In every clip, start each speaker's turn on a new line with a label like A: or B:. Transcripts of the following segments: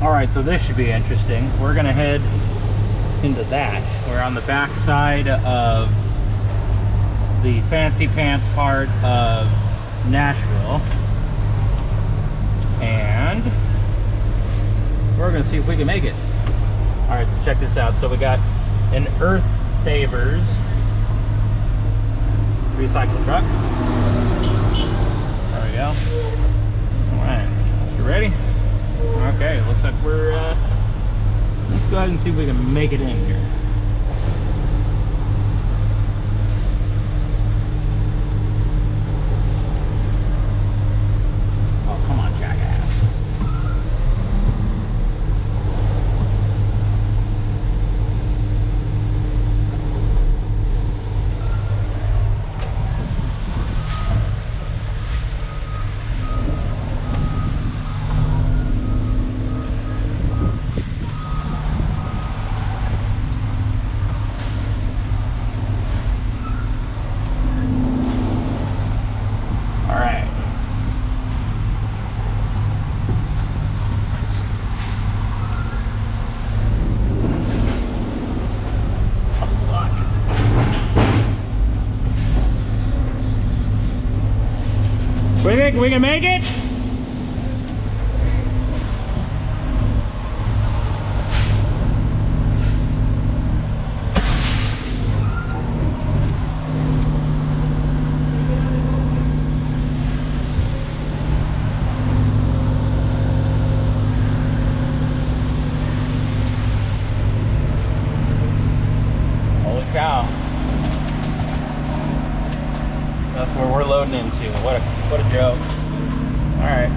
A: All right, so this should be interesting. We're gonna head into that. We're on the back side of the fancy pants part of Nashville, and we're gonna see if we can make it. All right, so check this out. So we got an Earth Savers recycle truck. There we go. All right, you ready? Okay, looks like we're, let's go ahead and see if we can make it in here. Oh, come on, jackass. What do you think? We can make it? Holy cow. That's where we're loading into. What a joke. All right.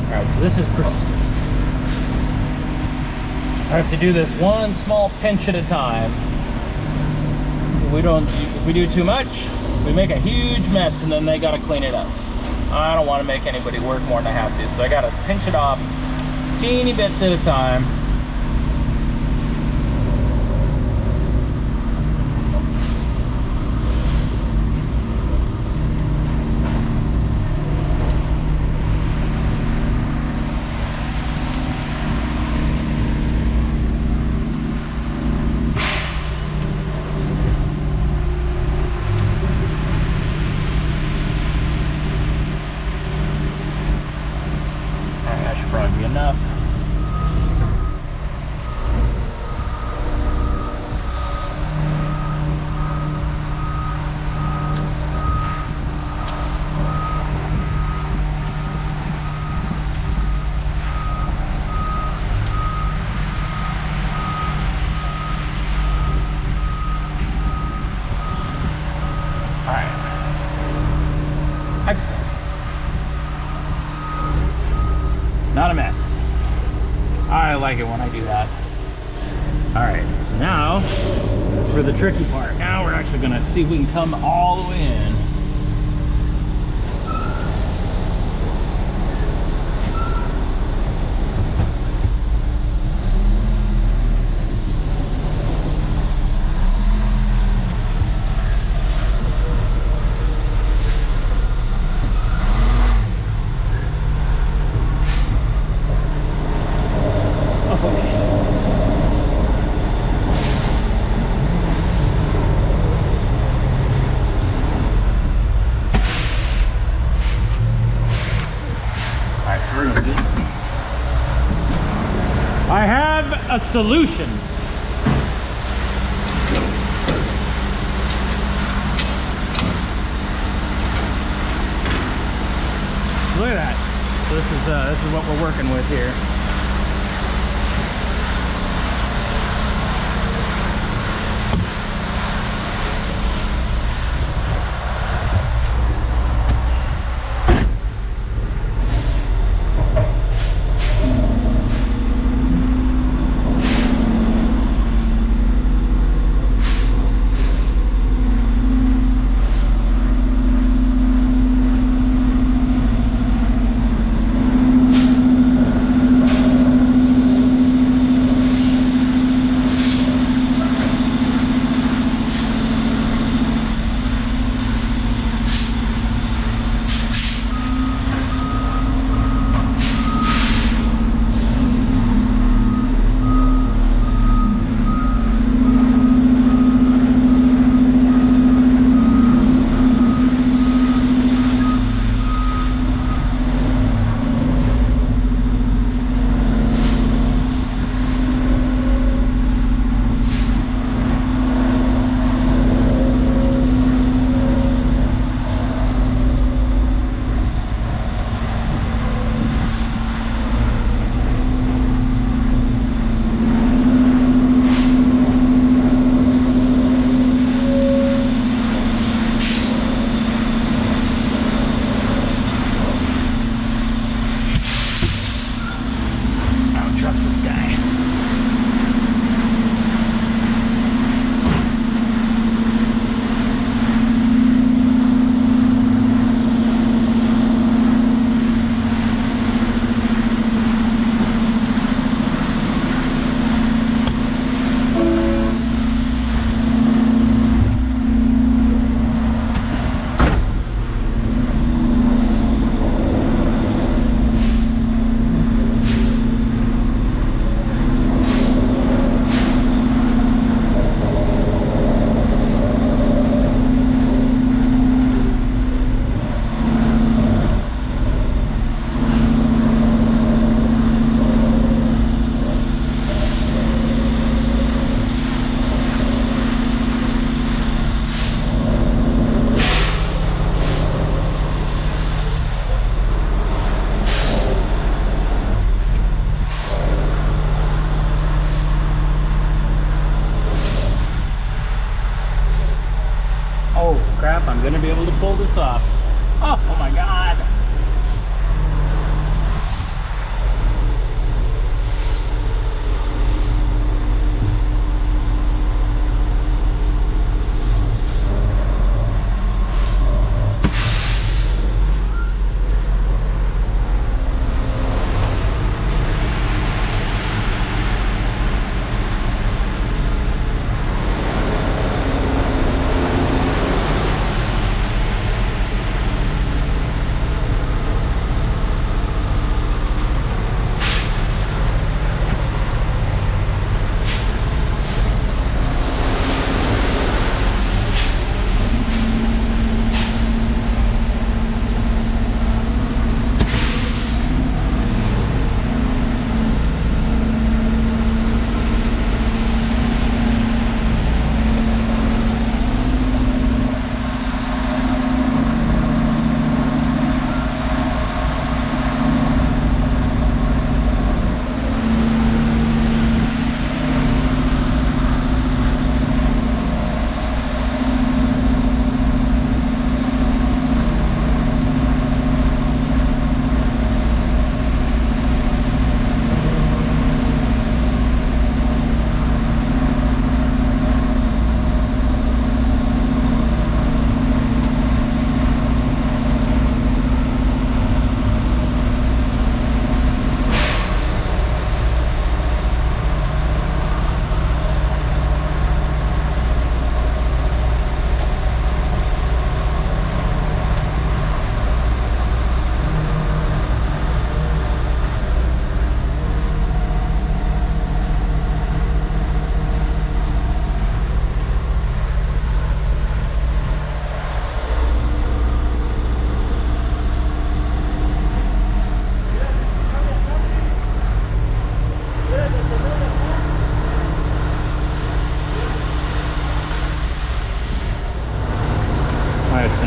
A: All right, so this is I have to do this one small pinch at a time. If we do too much, we make a huge mess and then they gotta clean it up. I don't want to make anybody work more than I have to, so I gotta pinch it off teeny bits at a time. Probably be enough. All right. Excellent. Not a mess. I like it when I do that. All right, so now for the tricky part. Now we're actually gonna see if we can come all the way in. I have a solution. Look at that. So this is what we're working with here. crap, I'm gonna be able to pull this off. Oh my God.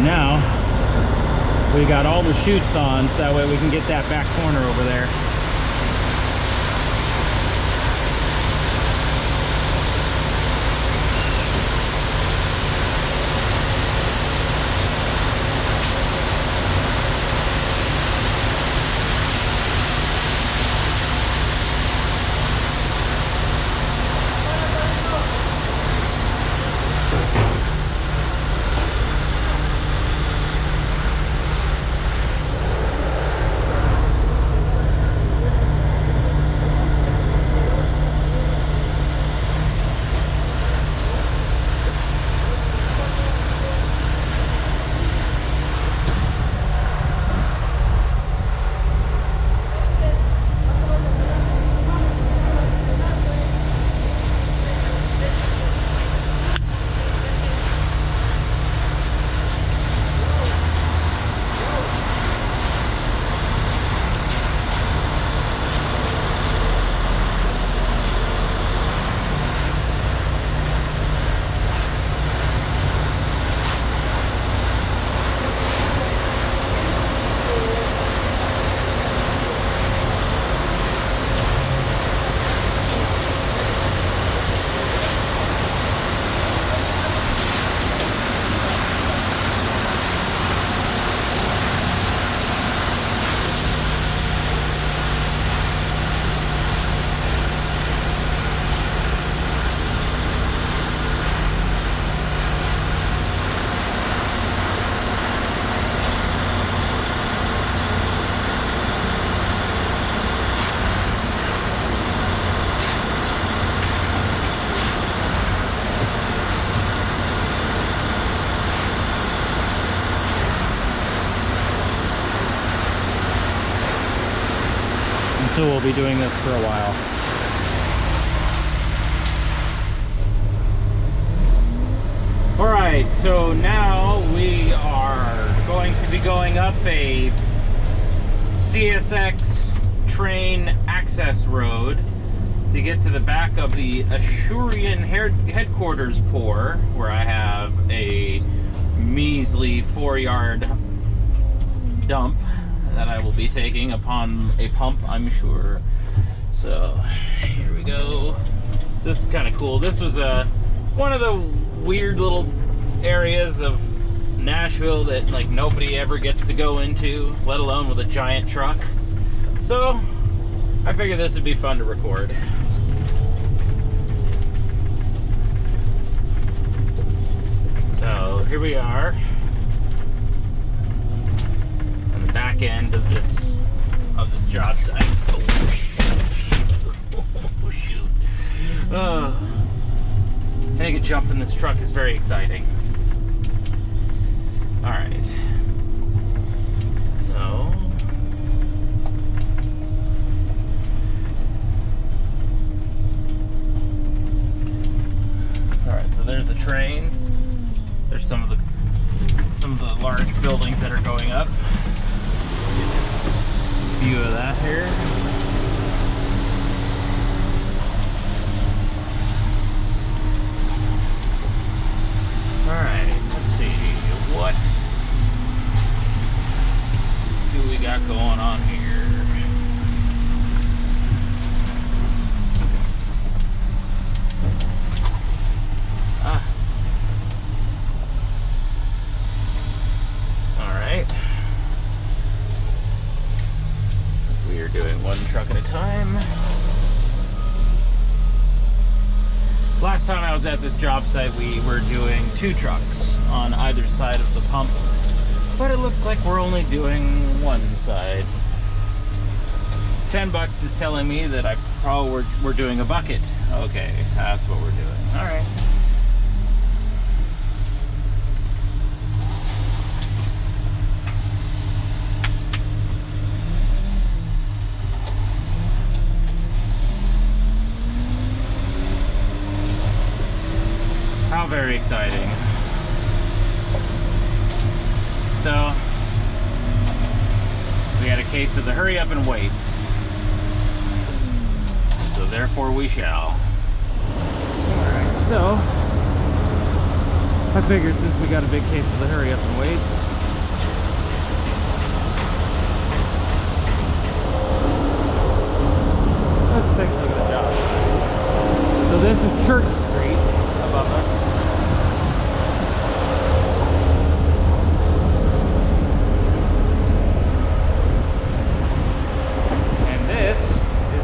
A: Now we got all the chutes on, so that way we can get that back corner over there. So we'll be doing this for a while. All right, so now we are going to be going up a CSX train access road to get to the back of the Asurion Headquarters pour, where I have a measly 4-yard dump that I will be taking upon a pump, I'm sure. So here we go. This is kind of cool. This was one of the weird little areas of Nashville that like nobody ever gets to go into, let alone with a giant truck. So I figured this would be fun to record. So here we are on the back end of this job site. Oh shoot. I think a jump in this truck is very exciting. Alright. So alright, so there's the trains. There's some of the large buildings that are going up. View of that here. Alright, let's see. What do we got going on here? Alright. We are doing one truck at a time. Last time I was at this job site, we were doing 2 trucks on either side of the pump, but it looks like we're only doing one side. $10 is telling me that we're doing a bucket. Okay, that's what we're doing. All right. How very exciting. So, we had a case of the hurry up and waits. So therefore we shall. Alright, so I figured since we got a big case of the hurry up and waits, let's take a look at the job. So this is Church Street above us.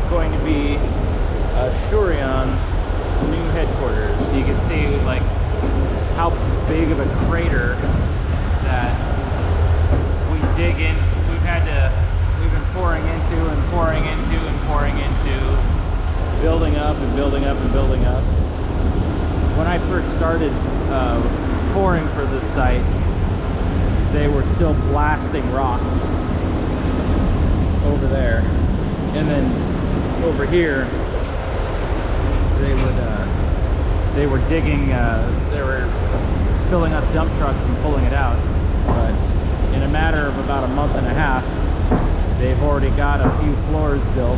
A: Going to be Asurion's new headquarters. You can see like how big of a crater that we dig in. We've been pouring into and pouring into and pouring into, building up and building up and building up. When I first started pouring for this site, they were still blasting rocks over there, and then over here they were digging, they were filling up dump trucks and pulling it out, but in a matter of about a month and a half they've already got a few floors built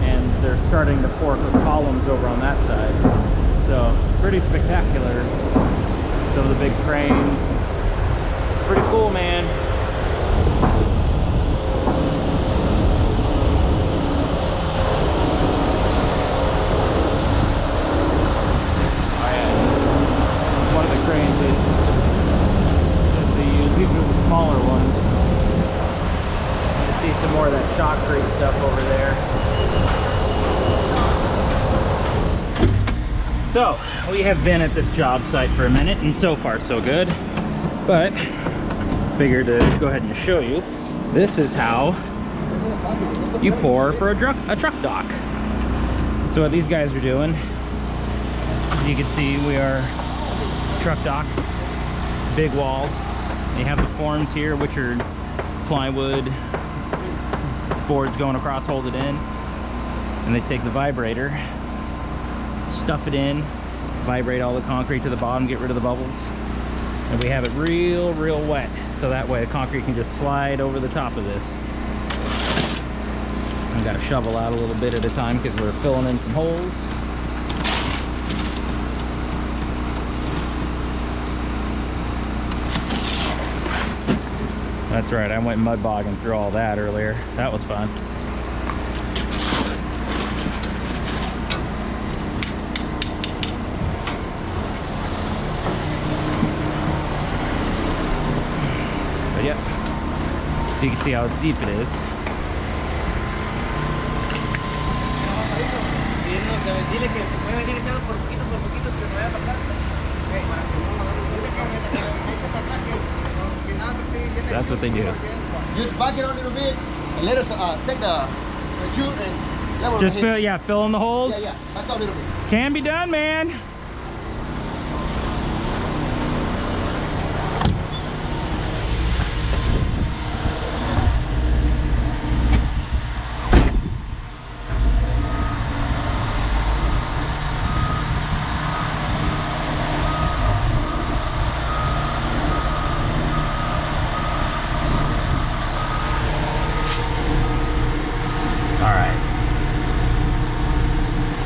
A: and they're starting to pour columns over on that side. So pretty spectacular. Some of the big cranes. Pretty cool, man. Smaller ones. You can see some more of that shotcrete stuff over there. So we have been at this job site for a minute, and so far so good. But figured to go ahead and show you. This is how you pour for a truck dock. So what these guys are doing, as you can see, we are truck dock, big walls. They have the forms here, which are plywood boards going across, hold it in, and they take the vibrator, stuff it in, vibrate all the concrete to the bottom, get rid of the bubbles, and we have it real wet, so that way the concrete can just slide over the top of this. I've got to shovel out a little bit at a time because we're filling in some holes. That's right, I went mud bogging through all that earlier. That was fun. So you can see how deep it is. So that's what they do.
B: Just back it a little bit and let us take the chute and level.
A: Just fill, yeah, fill in the holes.
B: Yeah, back up a little bit.
A: Can be done, man.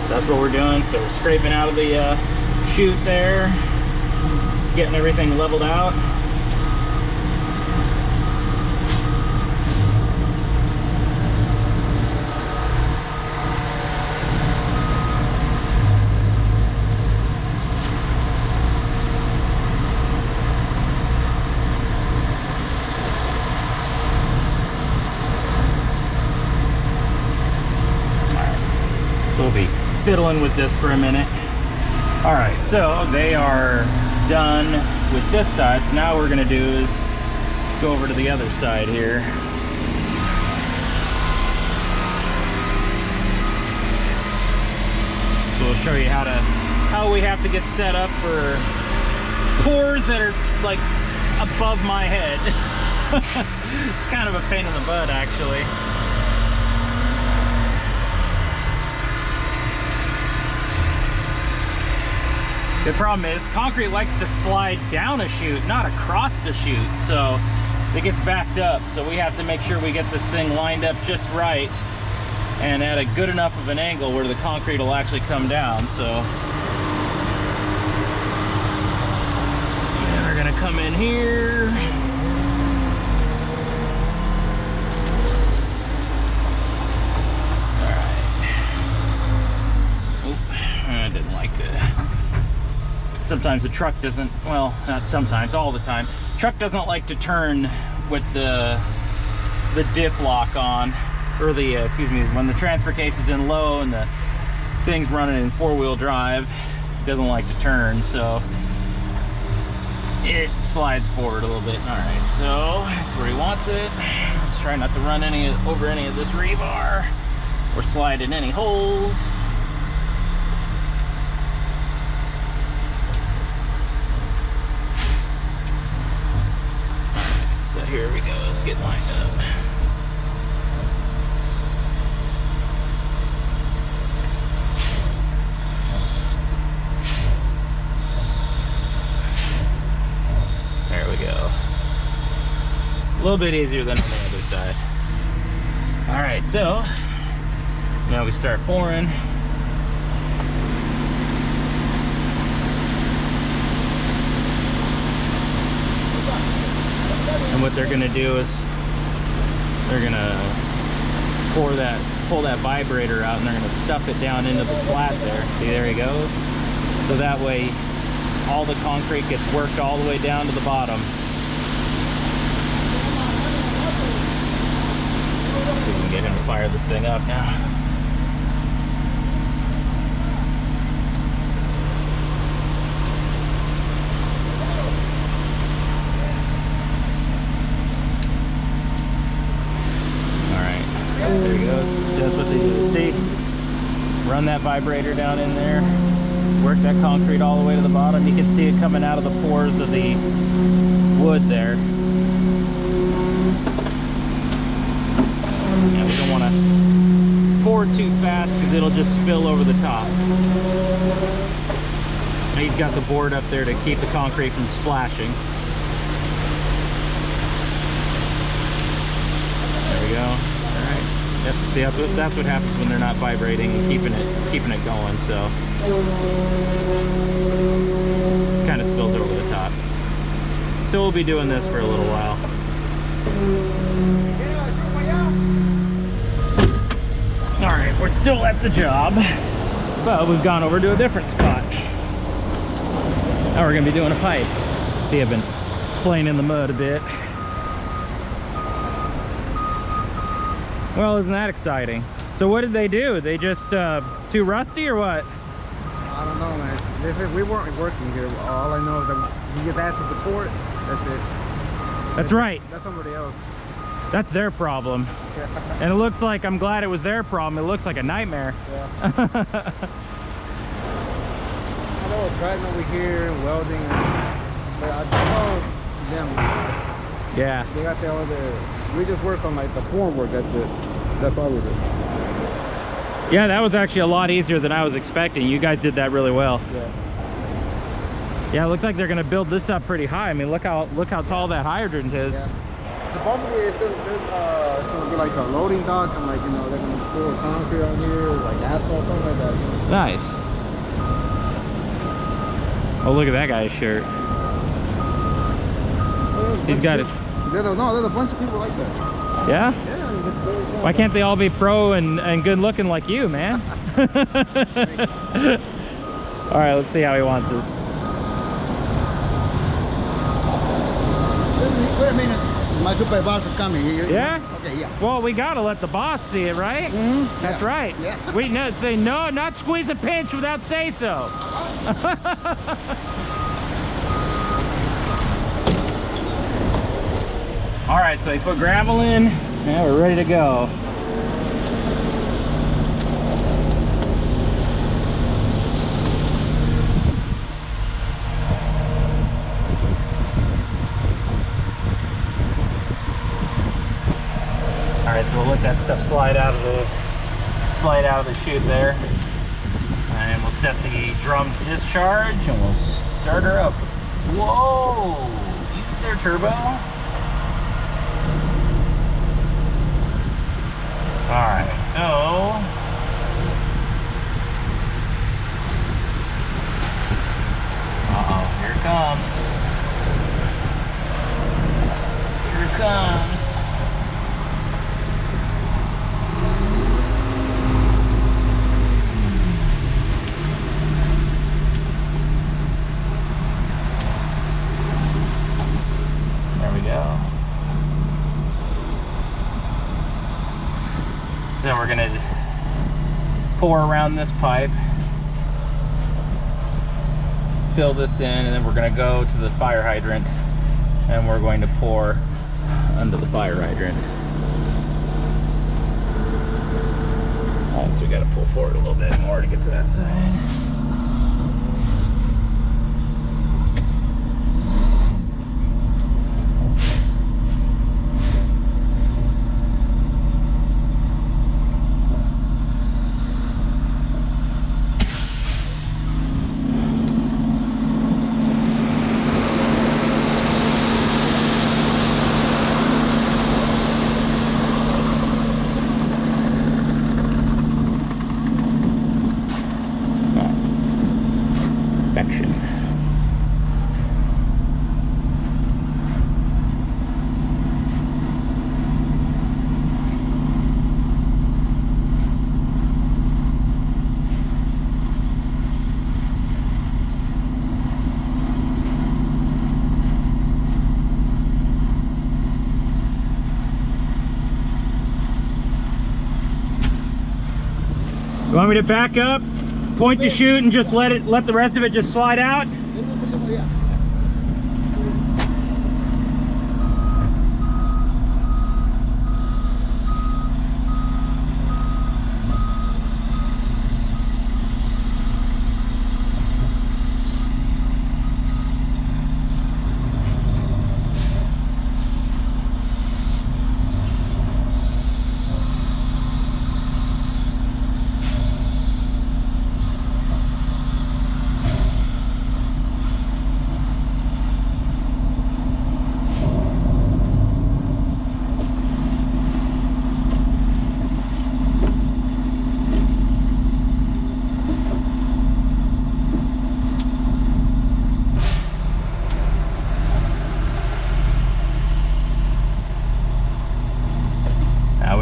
A: That's what we're doing. So we're scraping out of the chute there, getting everything leveled out. We'll be fiddling with this for a minute. All right, so they are done with this side. So now what we're gonna do is go over to the other side here. So we'll show you how we have to get set up for pours that are like above my head. It's kind of a pain in the butt, actually. The problem is concrete likes to slide down a chute, not across the chute, so it gets backed up. So we have to make sure we get this thing lined up just right and at a good enough of an angle where the concrete will actually come down. So and we're gonna come in here. All right. Oop, I didn't like to. Sometimes the truck doesn't, well, not sometimes, all the time. Truck doesn't like to turn with the diff lock on, or the, excuse me, when the transfer case is in low and the thing's running in four-wheel drive, it doesn't like to turn, so it slides forward a little bit. All right, so that's where he wants it. Let's try not to run over any of this rebar or slide in any holes. Here we go, let's get lined up. There we go. A little bit easier than on the other side. All right, so now we start pouring. And what they're gonna do is they're gonna pull that vibrator out, and they're gonna stuff it down into the slat there. See, there he goes. So that way all the concrete gets worked all the way down to the bottom. Let's see if we can get him to fire this thing up now. There he goes. See, that's what they do. See? Run that vibrator down in there. Work that concrete all the way to the bottom. You can see it coming out of the pores of the wood there. Yeah, we don't want to pour too fast because it'll just spill over the top. He's got the board up there to keep the concrete from splashing. There we go. Yep, see, that's what happens when they're not vibrating and keeping it going, so it kind of spills over the top. So we'll be doing this for a little while. All right, we're still at the job, but we've gone over to a different spot. Now we're gonna be doing a pipe. See, I've been playing in the mud a bit. Well, isn't that exciting? So what did they do? They just too rusty or what?
C: I don't know, man. They said we weren't working here. All I know is that he just asked for support. That's it.
A: That's right.
C: That's somebody else.
A: That's their problem.
C: Yeah.
A: And it looks like, I'm glad it was their problem. It looks like a nightmare.
C: Yeah. I know it's driving over here, welding, but I know them.
A: Yeah.
C: They got the other. We just work on like the form work. That's it. That's all we do.
A: Yeah, that was actually a lot easier than I was expecting. You guys did that really well.
C: Yeah.
A: Yeah, it looks like they're gonna build this up pretty high. I mean, look how tall that hydrant is.
C: Yeah. Supposedly it's gonna be like a loading dock, and like, you know, they're gonna pour concrete on here, like asphalt, something like that.
A: Nice. Oh, look at that guy's shirt. He's got it.
C: There's a bunch of people like that.
A: Yeah?
C: Yeah.
A: Why can't they all be pro and good looking like you, man? All right, let's see how he wants this.
B: Wait a minute. My supervisor's coming.
A: Yeah?
B: Okay, yeah.
A: Well, we gotta let the boss see it, right?
B: Mm-hmm.
A: That's right.
B: Yeah.
A: We say no, not squeeze a pinch without say so. All right, so he put gravel in. Yeah, we're ready to go. All right, so we'll let that stuff slide out of the chute there, and we'll set the drum to discharge, and we'll start her up. Whoa! Easy there, turbo. All right, so here it comes. Here it comes. There we go. So we're gonna pour around this pipe, fill this in, and then we're gonna go to the fire hydrant and we're going to pour under the fire hydrant. All right, so we gotta pull forward a little bit more to get to that side. You want me to back up, point the chute, and just let the rest of it just slide out?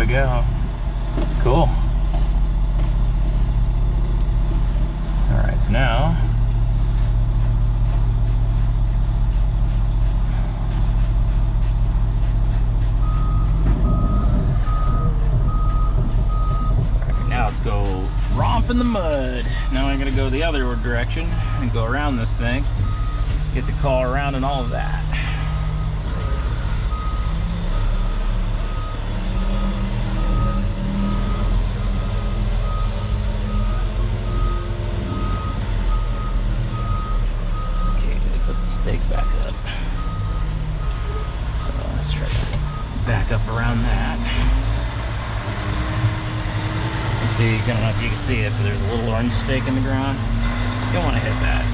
A: Go. Cool. All right, so now up in the mud. Now I'm gonna go the other direction and go around this thing. Get the call around and all of that. Okay, gonna put the stake back up. So let's try to back up around that. See, I don't know if you can see it, but there's a little orange stake in the ground. You don't want to hit that.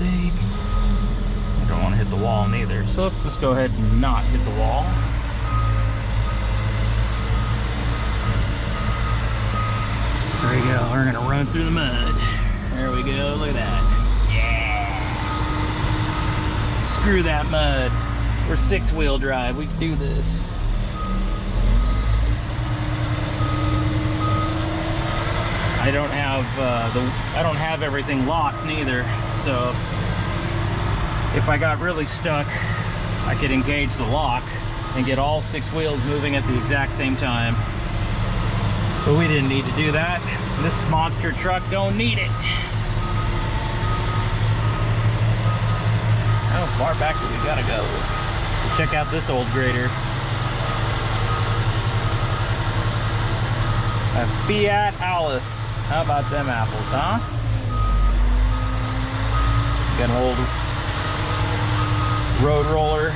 A: I don't want to hit the wall neither, so let's just go ahead and not hit the wall. There we go, we're gonna run through the mud. There we go, look at that. Yeah! Screw that mud. We're 6-wheel drive, we can do this. I don't have everything locked neither, so if I got really stuck, I could engage the lock and get all 6 wheels moving at the exact same time. But we didn't need to do that. This monster truck don't need it. How far back do we gotta go? So check out this old grader. A Fiat Alice. How about them apples, huh? Got an old road roller.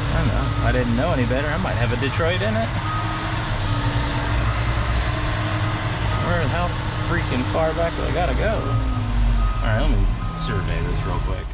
A: I don't know. If I didn't know any better, I might have a Detroit in it. How freaking far back do I gotta go? Alright, let me survey this real quick.